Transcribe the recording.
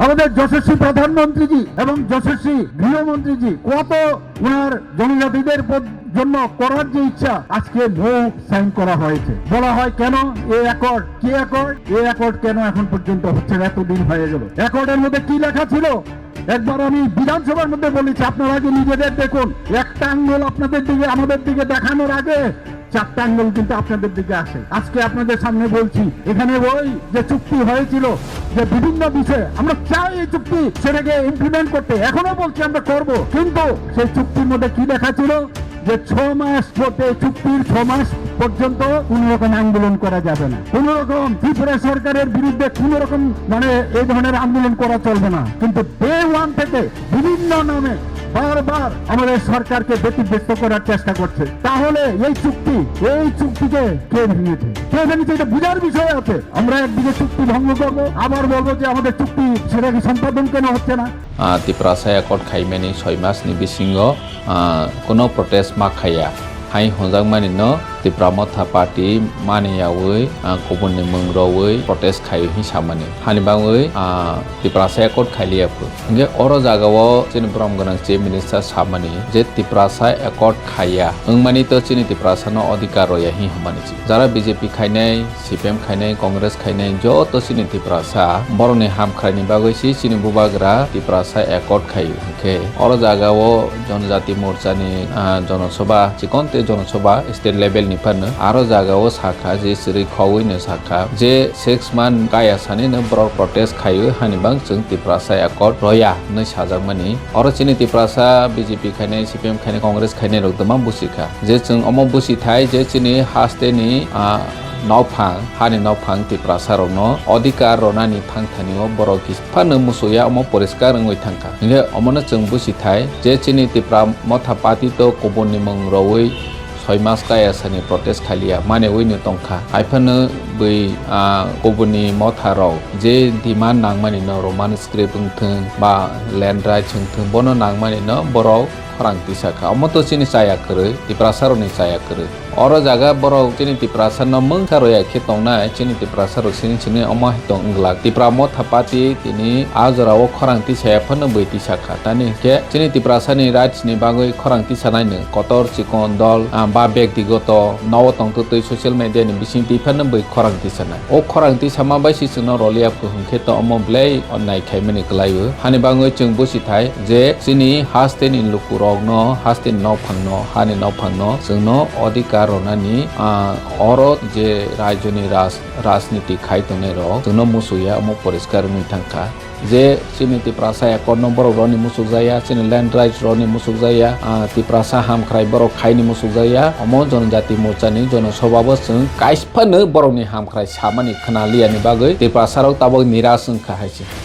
আমাদের যশস্বী প্রধানমন্ত্রীজি এবং যশস্বী গৃহমন্ত্রীজি কত ওনার জনজাতিদের জন্য করার যে ইচ্ছা আজকে নো সাইন করা হয়েছে। বলা হয় কেন এই অ্যাকর্ড, কি অ্যাকর্ড, এই অ্যাকর্ড কেন এখন পর্যন্ত হচ্ছে না? এতদিন হয়ে গেল। অ্যাকর্ডের মধ্যে কি লেখা ছিল? একবার আমি বিধানসভার মধ্যে বলেছি, আপনারা আগে নিজেদের দেখুন। একটা আঙ্গুল আপনাদের দিকে আমাদের দিকে দেখানোর আগে চারটা আঙ্গুল কিন্তু আপনাদের দিকে আসে। আজকে আপনাদের সামনে বলছি, এখানে ওই যে চুক্তি হয়েছিল যে বিভিন্ন বিষয়ে আমরা চাই এই চুক্তি সেটাকে ইমপ্লিমেন্ট করতে, এখনো বলছি আমরা করব, কিন্তু সেই চুক্তির মধ্যে কি লেখা ছিল যে 6 মাস পরে চুক্তির 6 মাস পর্যন্ত কোন রকম আন্দোলন করা যাবে না, কোন রকম ত্রিপুরা সরকারের বিরুদ্ধে কোন রকম এই ধরনের আন্দোলন করা চলবে না। কিন্তু ডে ওয়ান থেকে বিভিন্ন নামে বারবার আমাদের সরকারকে ব্যতিব্যস্ত করার চেষ্টা করছে। তাহলে এই চুক্তিকে কে ভেঙেছে, এটা বুঝার বিষয় আছে। আমরা একদিকে চুক্তি ভঙ্গ করবো, আবার বলবো যে আমাদের চুক্তি সেটাকে সম্পাদন কেন হচ্ছে না। Tiprasa akord khaimani 6 mas ni bisingo kono protest ma khaya hai honjang mani no Tiprasa party mani yawi kubun ni mungrowi protest khayo hi samani hani bangwi Tiprasa akord khailia pu nge oro jagao chini brom ganang chief minister samani je Tiprasa akord khaya ungmani to chini Tiprasa no adhikar roya hi hamani chi jara BJP khainai CPM khainai Congress khainai jo to chini Tiprasa boroni Hamkrai ni bagwi chini bubagra Tiprasa akord khayo ke oro jagao jonjati morcha ni jonosabha chikonte jonosabha state level ni pan aro jagao sakha je sri khawui ne sakha je 6 man kaya sani ne bro protest khayo hani bang chung Tiprasa akord roya ne sajamani oro chini Tiprasa BJP khainai CPM khainai Congress khainai rok tamam busika je chung omo busi thai je chini haste ni Naupang hani Naupang Tiprasa rokno adhikar ronani thangthanio borok phano musuya omo poriskar ngoi thangka nge omono chung busi thai je chini Tipra motha party to koboni mong roi 6 mas kaya sani protest khalia mane oini tongkha aifano bui koboni motha rok je demand nangmani no roman script thung ba land right thung bono nangmani no borok khorang tisaka omoto chini chaya kore Tiprasa roni chaya kore oro jaga borok chini Tiprasa no mungkha roya khetongna chini Tiprasa ro chini omo hitong unglak Tipra motha party tini ajora o khorang tisaya phano bui tisaka tani ke chini Tiprasa ni rights ni bagoi khorang tisanai ne kotor chikon dol ba ব্যক্তিগত নবতন্ত্র তৈ social media ni bising ti phano bui khorang tisana o khorang tisama bai si chno rolia phungkhe to omo blai onnai khaimani klaio hani bangoi chung busi thai je chini haste ni lukurok no haste no phangno hani no phangno chungno adhikar ronani oro je rajyoni rajniti khaitonai rok chungno musuya omo poriskar ni thangka je chini Tiprasa akord no borok roni musuk jaya chini land rights roni musuk jaya Tiprasa Hamkrai borok khaini musuk jaya omo jonjati morcha ni jonosabha bo chung kaisphano borok ni Hamkrai samani khana liya ni bagoi Tiprasa rok tabok niras ungkha haise।